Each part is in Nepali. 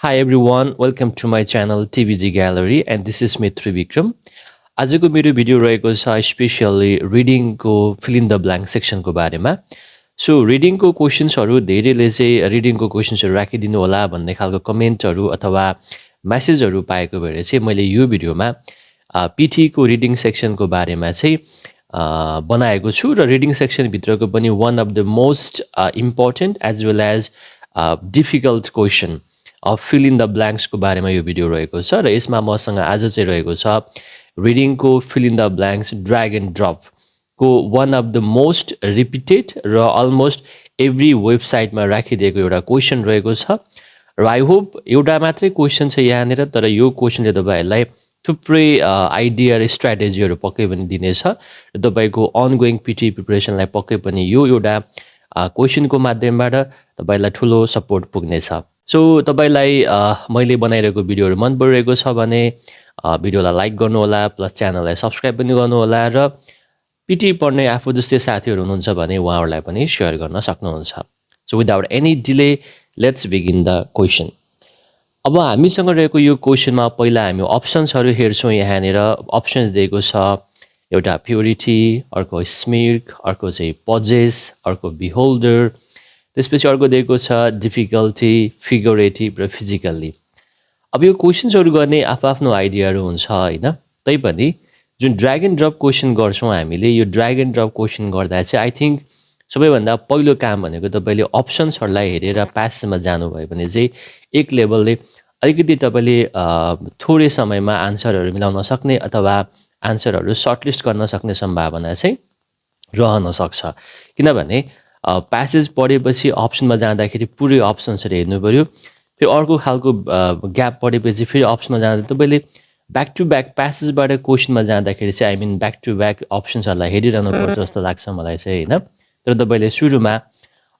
Hi everyone, welcome to my channel TBG Gallery and this is me Tribikram. आजको मेरो भिडियो रहेको छ स्पेशली रिडिङको फिल इन द ब्ल्याङ्क सेक्सनको बारेमा. सो रिडिङको क्वेशन्सहरु धेरैले चाहिँ रिडिङको क्वेशन्सहरु राखिदिनु होला भन्ने खालको कमेन्टहरु अथवा मेसेजहरु पाएको भएर चाहिँ मैले यो भिडियोमा पीटी को रिडिङ सेक्सनको बारेमा चाहिँ बनाएको छु र रिडिङ सेक्सन भित्रको पनि one of the most important as well as difficult question of fill in the blanks को बारेमा यो भिडियो रहेको छ र यसमा मसँग आज चाहिँ रहेको छ रिडिङ को fill in the blanks drag and drop को one of the most repeated र almost every website मा राखिदिएको एउटा क्वेशन रहेको छ र आई होप एउटा मात्रै क्वेशन छ यहाँनेर तर यो क्वेशनले तपाईहरुलाई थुप्रै आइडिया र स्ट्र्याटेजीहरु पक्कै पनि दिनेछ र तपाईको ongoing पीटी प्रिपरेसनलाई पक्कै पनि यो एउटा क्वेशनको माध्यमबाट तपाईलाई ठूलो सपोर्ट पुग्नेछ. सो तपाईलाई मैले बनाइरहेको भिडियोहरु मन परिरहेको छ भने भिडियोलाई लाइक गर्नु होला प्लस च्यानललाई सब्स्क्राइब पनि गर्नु होला र पीटी पढ्ने आफू जस्तै साथीहरु हुनुहुन्छ भने उहाँहरुलाई पनि शेयर गर्न सक्नुहुन्छ. So without any delay let's begin the question. अब हामीसँग रहेको यो क्वेशनमा पहिला हामी अप्सन्सहरु हेर्छौं. यहाँनेर अप्सन्स दिएको छ एउटा प्युरिटी, अर्को स्मिर्क, अर्को चाहिँ पजेस, अर्को बिहोल्डर, त्यसपछि अर्को दिएको छ डिफिकल्टी, फिगरेटिभ र फिजिकली. अब यो क्वेशन्सहरु गर्ने आफ्नो आइडियाहरु हुन्छ हैन. तैपनि जुन ड्र्याग एन्ड ड्रप क्वेशन गर्छौं हामीले यो ड्र्याग एन्ड ड्रप क्वेशन गर्दा चाहिँ आई थिंक सबैभन्दा पहिलो काम भनेको तपाईले अप्सन्सहरुलाई हेरेर प्यासेजमा जानु भयो भने चाहिँ एक लेभलले अलिकति तपाईले थोरै समयमा आन्सरहरु मिलाउन सक्ने अथवा आन्सरहरु सर्टलिस्ट गर्न सक्ने सम्भावना चाहिँ रहन सक्छ. किनभने प्यासेज पढेपछि अप्सनमा जाँदाखेरि पुरै अप्सन्सहरु हेर्नु पर्यो. फेरि अर्को खालको ग्याप पढेपछि फेरि अप्सनमा जाँदा तपाईले ब्याक टु ब्याक प्यासेजबाट क्वेशनमा जाँदाखेरि चाहिँ I mean back to back अप्सन्सहरुलाई हेरिरहनु पर्छ जस्तो लाग्छ मलाई चाहिँ हैन. तर तपाईले सुरुमा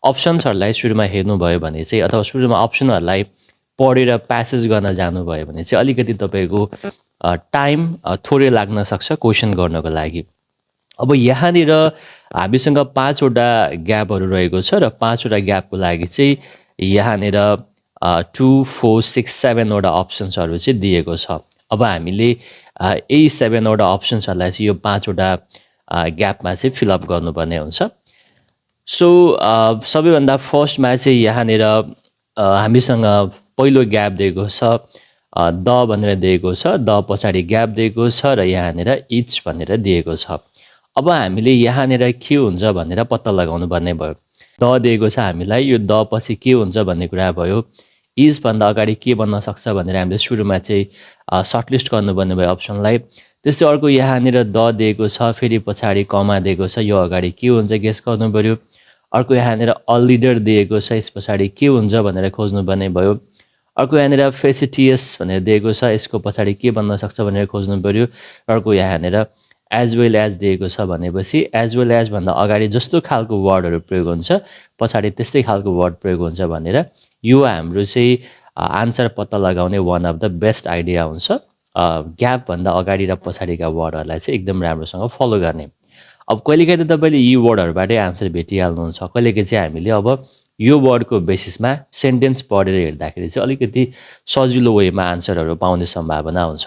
अप्सन्सहरुलाई सुरुमा हेर्नु भयो भने चाहिँ अथवा सुरुमा अप्सनहरुलाई पढेर प्यासेज गर्न जानु भयो भने चाहिँ अलिकति तपाईको टाइम थोरै लाग्न सक्छ क्वेशन गर्नको लागि. अब यहाँनिर हामीसँग 5 वटा ग्यापहरु रहेको छ र 5 वटा ग्यापको लागि चाहिँ यहाँनिर 2 4 6 7 वटा अप्सन्सहरु चाहिँ दिएको छ. अब हामीले यही 7 वटा अप्सन्सहरुलाई चाहिँ यो 5 वटा ग्यापमा चाहिँ फिल अप गर्नुपर्ने हुन्छ. सो सबैभन्दा फर्स्टमा चाहिँ यहाँनिर हामीसँग पहिलो ग्याप दिएको छ द भनेर दिएको छ. द पछाडी ग्याप दिएको छ र यहाँनिर इच भनेर दिएको छ. अब हामीले यहाँनिर के हुन्छ भनेर पत्ता लगाउनु पर्ने भयो. द दिएको छ हामीलाई यो द पछि के हुन्छ भन्ने कुरा भयो. इज भन्दा अगाडि के बन्न सक्छ भनेर हामीले सुरुमा चाहिँ सर्टलिस्ट गर्नुपर्ने भयो अप्सनलाई. त्यसै अर्को यहाँनिर द दिएको छ फेरि पछाडी कमा दिएको छ यो अगाडि के हुन्छ गेस गर्नु पर्यो. अर्को यहाँनिर अ लिडर दिएको छ यस पछाडी के हुन्छ भनेर खोज्नु पर्ने भयो. अर्को यहाँनिर फेसिटियस भनेर दिएको छ यसको पछाडी के बन्न सक्छ भनेर खोज्नु पर्यो. अर्को यहाँनिर एज वेल एज दिएको छ भनेपछि एज वेल एज भन्दा अगाडि जस्तो खालको वर्डहरु प्रयोग हुन्छ पछाडी त्यस्तै खालको वर्ड प्रयोग हुन्छ भनेर यो हाम्रो चाहिँ आन्सर पत्ता लगाउने one of the best idea हुन्छ. ग्याप भन्दा अगाडि र पछाडीका वर्डहरुलाई चाहिँ एकदम राम्रोसँग फलो गर्ने. अब कहिलेकाहीँ त तपाईले यी वर्डहरुबाटै आन्सर भेटिहाल्नुहुन्छ. कहिलेकाहीँ चाहिँ हामीले अब यो वर्डको बेसिसमा सेन्टेन्स पढेर हेर्दाखेरि चाहिँ अलिकति सजिलो वेमा आन्सरहरु पाउने सम्भावना हुन्छ.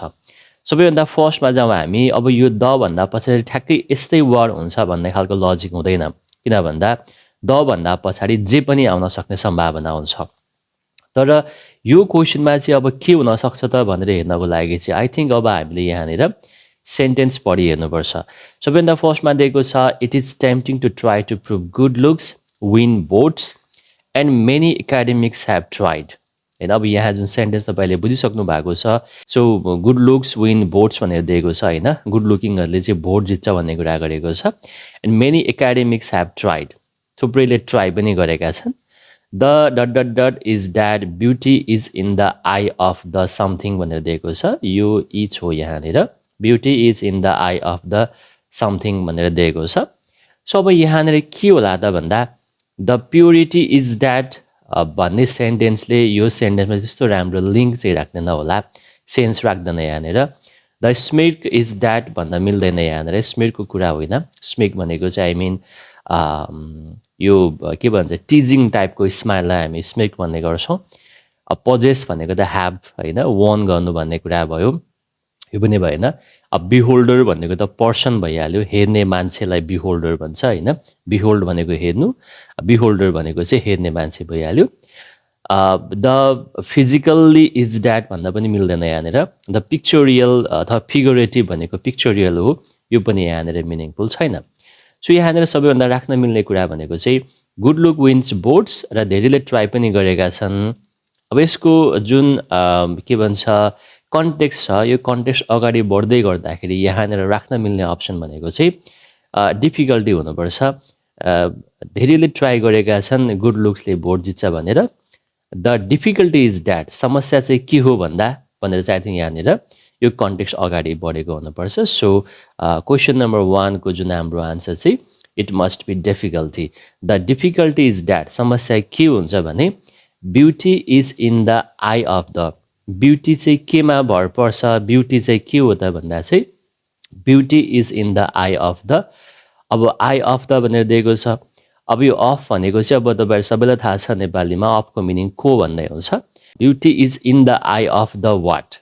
सबैभन्दा फर्स्टमा जाउँ हामी. अब यो द भन्दा पछाडी ठ्याक्कै यस्तै वर्ड हुन्छ भन्ने खालको लजिक हुँदैन. किन भन्दा द भन्दा पछाडी जे पनि आउन सक्ने सम्भावना हुन्छ. तर यो क्वेशनमा चाहिँ अब के हुन सक्छ त भनेर हेर्नको लागि चाहिँ आई थिंक अब हामीले यहाँनिर सेन्टेन्स पढि हेर्नुपर्छ. सबैभन्दा फर्स्टमा दिएको छ it is tempting to try to prove good looks win votes and many academics have tried. हैन अब यहाँ जुन सेन्टेन्स तपाईले बुझिसक्नु भएको छ. So good looks win votes भनेर दिएको छ हैन. गुड लुकिङहरुले चाहिँ भोट जित्छ भन्ने कुरा गरेको छ. And many academics have tried थुप्रैले ट्राई पनि गरेका छन्. The dot dot dot is that beauty is in the eye of the something भनेर दिएको छ. यो इच हो यहाँनिर beauty is in the eye of the something भनेर दिएको छ. सो अब यहाँनिर के होला त भन्दा द प्युरिटी इज दैट भन्ने सेन्टेन्सले यो सेन्टेन्समा त्यस्तो राम्रो लिंक चाहिँ राख्दैन होला. सेन्स राख्दैन यहाँनिर. द स्मिर्क इज दैट भन्दा मिल्दैन यहाँनिर. स्मिर्कको कुरा होइन. स्मिर्क भनेको चाहिँ आई मिन यो के भन्छ टिजिङ टाइपको स्माइललाई हामी स्मिर्क भन्ने गर्छौं. possess भनेको त have हैन own गर्नु भन्ने कुरा भयो यो पनि भएन beholder भनेको त पर्सन भइहाल्यो हेर्ने मान्छेलाई beholder भन्छ हैन behold भनेको हेर्नु beholder भनेको चाहिँ हेर्ने मान्छे भइहाल्यो the physically is that भन्दा पनि मिल्दैन यहाँनेर the pictorial अथवा figurative भनेको pictorial हो यो पनि यहाँनेर मिनिङफुल छैन सो यहाँनेर सबैभन्दा राख्न मिल्ने कुरा भनेको चाहिँ गुड लुक विन्स बोट्स र धेरैले ट्राई पनि गरेका छन् अब यसको जुन के भन्छ कन्टेक्स्ट छ यो कन्टेक्स्ट अगाडि बढ्दै गर्दाखेरि यहाँनेर राख्न मिल्ने अप्सन भनेको चाहिँ डिफिकल्टी हुनुपर्छ धेरैले ट्राई गरेका छन् गुड लुक्सले भोट जित्छ भनेर द डिफिकल्टी इज द्याट समस्या चाहिँ के हो भन्दा भनेर चाहिँ आई थिङ्क यहाँनिर यो कन्टेक्स्ट अगाडि बढेको हुनुपर्छ सो क्वेसन नम्बर 1 को जुन हाम्रो आन्सर चाहिँ it must be difficulty the difficulty is that समस्या के हुन्छ भने beauty is in the eye of the beauty चाहिँ केमा भर पर्छ ब्युटी चाहिँ के हो त भन्दा चाहिँ beauty is in the eye of the अब आई अफ द भनेर दिएको छ अब यो अफ भनेको चाहिँ अब तपाईहरु सबैलाई थाहा छ नेपालीमा अफको मिनिङ को भन्दै हुन्छ beauty is in the eye of the what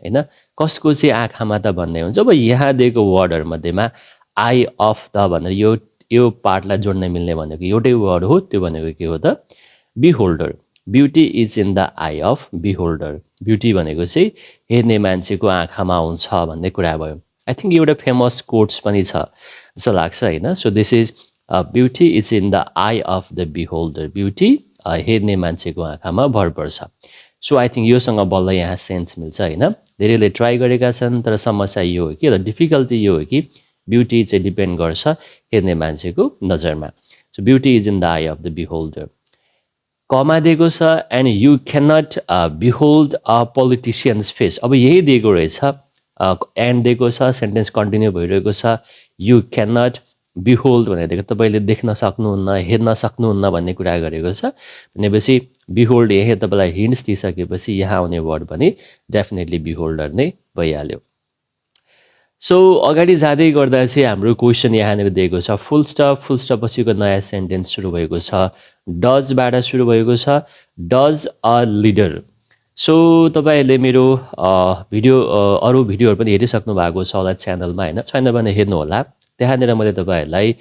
हैन कसको चाहिँ आँखामा त भन्ने हुन्छ अब यहाँ दिएको वर्डहरु मध्येमा आई अफ द भनेर यो पार्टलाई जोड्न मिल्ने भनेको एउटै वर्ड हो त्यो भनेको के हो त beholder beauty is in the eye of beholder beauty भनेको चाहिँ हेर्ने मान्छेको आँखामा हुन्छ भन्ने कुरा भयो आई थिंक एउटा फेमस कोट्स पनि छ जस्तो लाग्छ हैन so this is beauty is in the eye of the beholder beauty हेर्ने मान्छेको आँखामा भर पर्छ सो आई थिंक योसँग बल्ल यहाँ सेन्स मिल्छ हैन धेरैले ट्राई गरेका छन् तर समस्या यो हो कि र डिफिकल्टी यो हो कि ब्युटी चाहिँ डिपेन्ड गर्छ हेर्ने मान्छेको नजरमा so beauty is in the eye of the beholder comma दिएको छ and you can not behold a politician's face अब यही दिएको रहेछ एन्ड दिएको छ सेन्टेन्स कन्टिन्यू भइरहेको छ यु क्यान नट बिहोल्ड भनेर दिएको तपाईले देख्न सक्नुहुन्न हेर्न सक्नुहुन्न भन्ने कुरा गरेको छ भनेपछि बिहोल्ड यही तपाईलाई हिन्ट्स दिइसकेपछि यहाँ आउने वर्ड पनि डेफिनेटली बिहोल्डर नै भइहाल्यो सो अगाडि जाँदै गर्दा चाहिँ हाम्रो क्वेशन यहाँनिर दिएको छ फुल स्टप पछिको नयाँ सेन्टेन्स सुरु भएको छ डज बाट सुरु भएको छ डज अ लिडर सो तपाईहरुले मेरो भिडियो अरु भिडियोहरु पनि हेरिसक्नु भएको छ होला च्यानलमा हैन छैन भने हेर्नु होला त्यहाँनिर मैले तपाईहरुलाई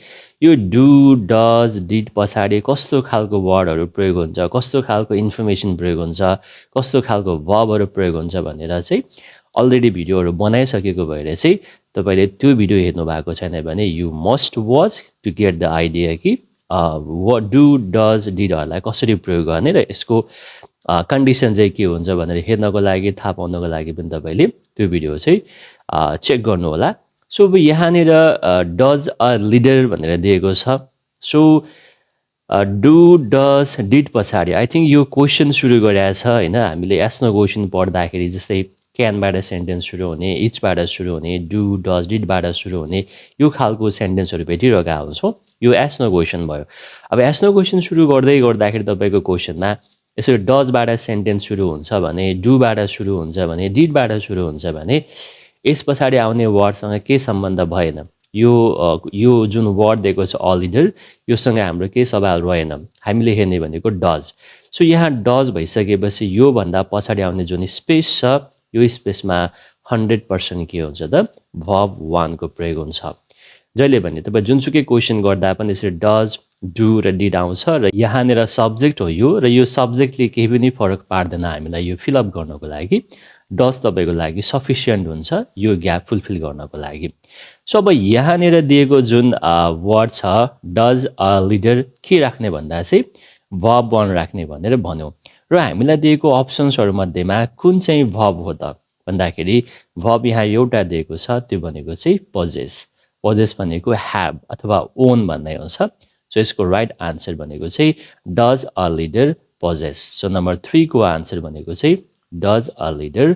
यो डु डज डिड पछाडी कस्तो खालको वर्डहरु प्रयोग हुन्छ कस्तो खालको इन्फर्मेसन प्रयोग हुन्छ कस्तो खालको भर्बहरु प्रयोग हुन्छ भनेर चाहिँ अलरेडी भिडियोहरु बनाइसकेको भएर चाहिँ तपाईले त्यो भिडियो हेर्नु भएको छैन भने you must watch to get the idea कि व्हाट डु डज डिडहरुलाई कसरी प्रयोग गर्ने र यसको कन्डिसन चाहिँ के हुन्छ भनेर हेर्नको लागि थाहा पाउनको लागि पनि तपाईले त्यो भिडियो चाहिँ चेक गर्नु होला सो अब यहाँनिर डज अ लिडर भनेर दिएको छ सो डु डज डिड पछाडी आई थिंक यो क्वेशन सुरु गरेको छ हैन हामीले एस्नो क्वेशन पढ्दाखेरि जस्तै क्यानबाट सेन्टेन्स सुरु हुने इचबाट सुरु हुने डु डज डिडबाट सुरु हुने यो खालको सेन्टेन्सहरु भेटिरहेका हुन्छौं यो एस्नो क्वेशन भयो अब एस्नो क्वेशन सुरु गर्दाखेरि तपाईको क्वेशनमा यसरी डजबाट सेन्टेन्स सुरु हुन्छ भने डुबाट सुरु हुन्छ भने डिडबाट सुरु हुन्छ भने यस पछाडी आउने वर्डसँग के सम्बन्ध भएन यो जुन वर्ड दिएको छ अ लिडर योसँग हाम्रो के सवाल रहेन हामीले हेर्ने भनेको डज सो यहाँ डज भइसकेपछि यो भन्दा पछाडी आउने जुन स्पेस छ यो स्पेसमा 100% के हुन्छ त verb 1 को प्रयोग हुन्छ जहिले भने तपाई जुनसुकै क्वेशन गर्दा पनि यसरी डज डु र डिड आउँछ र यहाँनेर सब्जेक्ट हो यो र यो सब्जेक्टले केही पनि फरक पार्दैन हामीलाई यो फिल अप गर्नको लागि डज तपाईको लागि सफिसिएन्ट हुन्छ यो ग्याप फुलफिल गर्नको लागि सो अब यहाँनेर दिएको जुन वर्ड छ डज अ लिडर के राख्ने भन्दा चाहिँ verb 1 राख्ने भनेर भन्यौ र हामीलाई दिएको अप्सन्सहरु मध्येमा कुन चाहिँ verb हो त भन्दाखेरि verb यहाँ एउटा दिएको छ त्यो भनेको चाहिँ possess भनेको have अथवा own भन्ने हुन्छ सो यसको राइट आन्सर भनेको चाहिँ does a leader possess so number 3 को आन्सर भनेको चाहिँ does a leader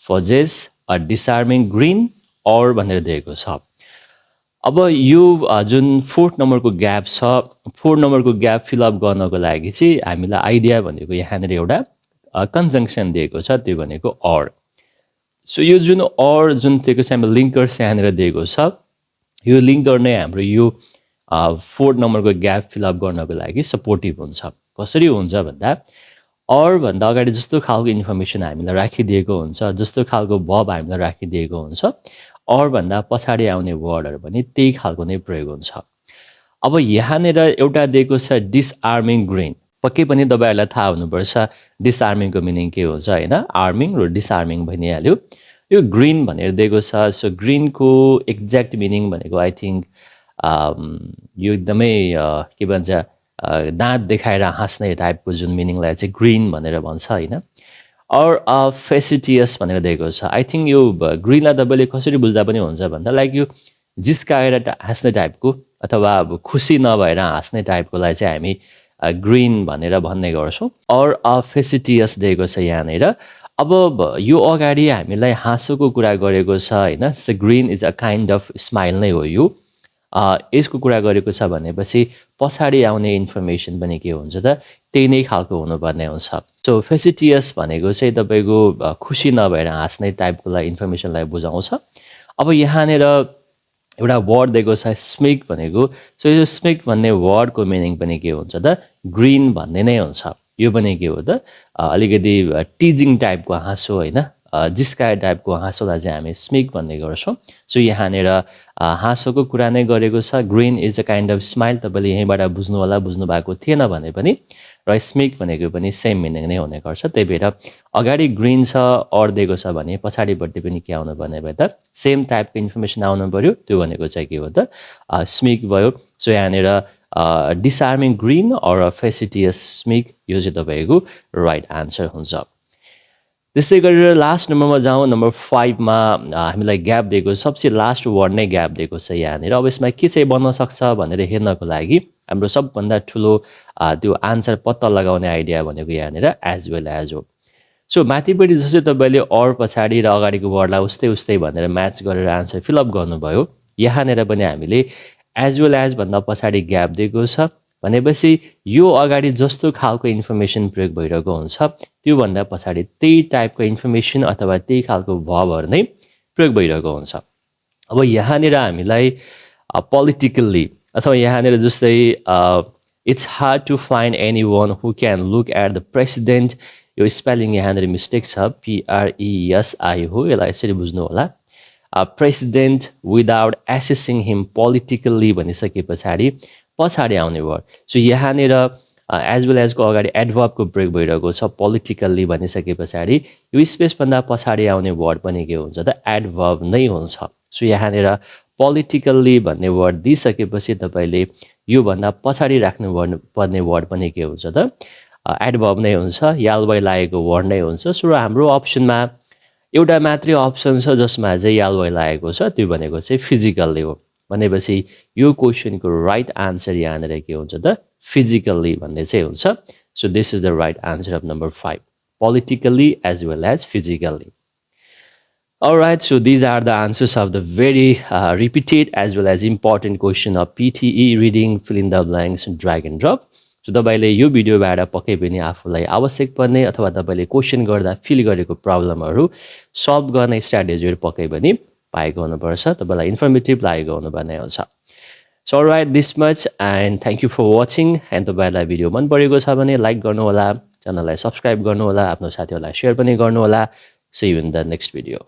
possess a disarming grin or भनेर दिएको छ अब यो जुन 4th नम्बरको ग्याप छ 4 नम्बरको ग्याप फिल अप गर्नको लागि चाहिँ हामीलाई आइडिया भनेको यहाँनेर एउटा कन्जंक्सन दिएको छ त्यो भनेको और सो यो जुन और जुन दिएको छ हामी लिंकर्स यहाँनेर दिएको छ यो लिंकर नै हाम्रो यो 4th नम्बरको ग्याप फिल अप गर्नको लागि सपोर्टिभ हुन्छ कसरी हुन्छ भन्दा or भन्दा अगाडि जस्तो खालको इन्फर्मेसन हामीलाई राखिदिएको हुन्छ, जस्तो खालको भर्ब हामीलाई राखिदिएको हुन्छ, or भन्दा पछाडि आउने वर्डहरु पनि त्यही खालको नै प्रयोग हुन्छ। अब यहाँनेर एउटा दिएको छ डिसआर्मिङ ग्रीन। पक्कै पनि तपाईहरुलाई थाहा हुनुपर्छ डिसआर्मिङको मिनिङ के हुन्छ हैन, आर्मिङ र डिसआर्मिङ भनिहाल्यो। यो ग्रीन भनेर दिएको छ, सो ग्रीनको एक्ज्याक्ट मिनिङ भनेको आई थिंक यो एकदमै के भन्छ दाँत देखाएर हाँस्ने टाइपको जुन मिनिङलाई चाहिँ ग्रीन भनेर भन्छ हैन। और फेसिटियस भनेर दिएको छ। आई थिंक यो ग्रीनलाई तपाईले कसरी बुझ्दा पनि हुन्छ भन्दा लाइक यो जिस्काएर हाँस्ने टाइपको अथवा अब खुसी नभएर हाँस्ने टाइपकोलाई चाहिँ हामी ग्रीन भनेर भन्ने गर्छौं। और फेसिटियस दिएको छ यहाँनेर। अब यो अगाडि हामीलाई हाँसोको कुरा गरेको छ हैन, so green is a kind of smile नै हो यो। यसको कुरा गरेको छ भनेपछि पछाडि आउने इन्फर्मेसन पनि के हुन्छ त त्यही नै खालको हुनुपर्ने हुन्छ। सो फेसिटियस भनेको चाहिँ तपाईको खुसी नभएर हाँस्ने टाइपकोलाई इन्फर्मेसनलाई बुझाउँछ। अब यहाँनेर एउटा वर्ड दिएको छ स्मिक भनेको, सो यो स्मिक भन्ने वर्डको मिनिङ पनि के हुन्छ त ग्रीन भन्ने नै हुन्छ। यो पनि के हो त अलिकति टिजिङ टाइपको हाँसो हैन, जिस्काए टाइपको हाँसोलाई चाहिँ हामी स्मिक भन्ने गर्छौं। सो यहाँनेर हाँसोको कुरा नै गरेको छ। Green is a kind of smile, तपाईले यहीबाट बुझ्नु होला, बुझ्नु भएको थिएन भने पनि, र स्मिक भनेको पनि सेम मिनिङ नै हुने गर्छ। त्यही भएर अगाडि ग्रीन छ और दिएको छ भने पछाडिपट्टि पनि के आउनु पर्ने भयो त सेम टाइपको इन्फर्मेसन आउनु पर्यो, त्यो भनेको चाहिँ के हो त स्मिक भयो। सो यहाँनेर डिसआर्मिङ ग्रीन और फेसिटियस स्मिक यो चाहिँ तपाईको राइट आन्सर हुन्छ। त्यसै गरेर लास्ट नम्बरमा जाउँ। नम्बर 5 मा हामीलाई ग्याप दिएको, सबसे लास्ट वर्ड नै ग्याप दिएको छ यहाँनेर। अब यसमा के चाहिँ बन्न सक्छ भनेर हेर्नको लागि हाम्रो सबभन्दा ठुलो त्यो आन्सर पत्ता लगाउने आइडिया भनेको यहाँनेर एज वेल एज हो। सो माथिपट्टि जस्तै तपाईले और पछाडि र अगाडिको वर्डलाई उस्तै उस्तै भनेर म्याच गरेर आन्सर फिलअप गर्नुभयो, यहाँनेर पनि हामीले एज वेल एज भन्दा पछाडि ग्याप दिएको छ भनेपछि यो अगाडि जस्तो खालको इन्फर्मेसन प्रयोग भइरहेको हुन्छ त्यो भन्दा पछाडि त्यही टाइपको इन्फर्मेसन अथवा त्यही खालको भर्बहरु नै प्रयोग भइरहेको हुन्छ। अब यहाँनेर हामीलाई पोलिटिकली अथवा यहाँनेर जस्तै it's hard to find anyone who can look at the president, यो स्पेलिङ यहाँनेर मिस्टेक छ, PRESI हो, यसलाई यसरी बुझ्नु होला। President without assessing him politically भनिसके पछाडि आउने वर्ड। सो यहाँनेर एज वेल एजको अगाडि एडभर्बको प्रयोग भइरहेको छ। पोलिटिकल्ली भनिसके पछाडि यो स्पेस भन्दा पछाडि आउने वर्ड पनि के हुन्छ त एडभर्ब नै हुन्छ। सो यहाँनेर पोलिटिकल्ली भन्ने वर्ड दिइसकेपछि तपाईले यो भन्दा पछाडि राख्नु पर्ने वर्ड पनि के हुन्छ त एडभर्ब नै हुन्छ, यालवाई लागेको वर्ड नै हुन्छ। सो हाम्रो अप्सनमा एउटा मात्रै अप्सन छ जसमा चाहिँ यालवाई लागेको छ, त्यो भनेको चाहिँ फिजिकल्ली हो। भनेपछि यो क्वेशनको राइट आन्सर यहाँनेर के हुन्छ त फिजिकल्ली भन्ने चाहिँ हुन्छ। So this is the right answer of number 5, politically as well as physically. Alright, so these are the answers of the very repeated as well as important question of PTE reading fill in the blanks drag and drop. So तपाईले यो भिडियोबाट पक्कै पनि आफूलाई आवश्यक पर्ने अथवा तपाईले क्वेशन गर्दा फिल गरेको प्रब्लमहरु सल्भ गर्ने स्ट्र्याटेजीहरु पक्कै पनि पाएको हुनुपर्छ, तपाईलाई इन्फर्मेटिभ लागेको हुनुपर्ने हुन्छ। So alright, this much and thank you for watching. And तपाईलाई भिडियो मन परेको छ भने लाइक गर्नु होला, च्यानललाई सब्स्क्राइब गर्नु होला, आफ्नो साथीहरुलाई शेयर पनि गर्नु होला। See you in the next video.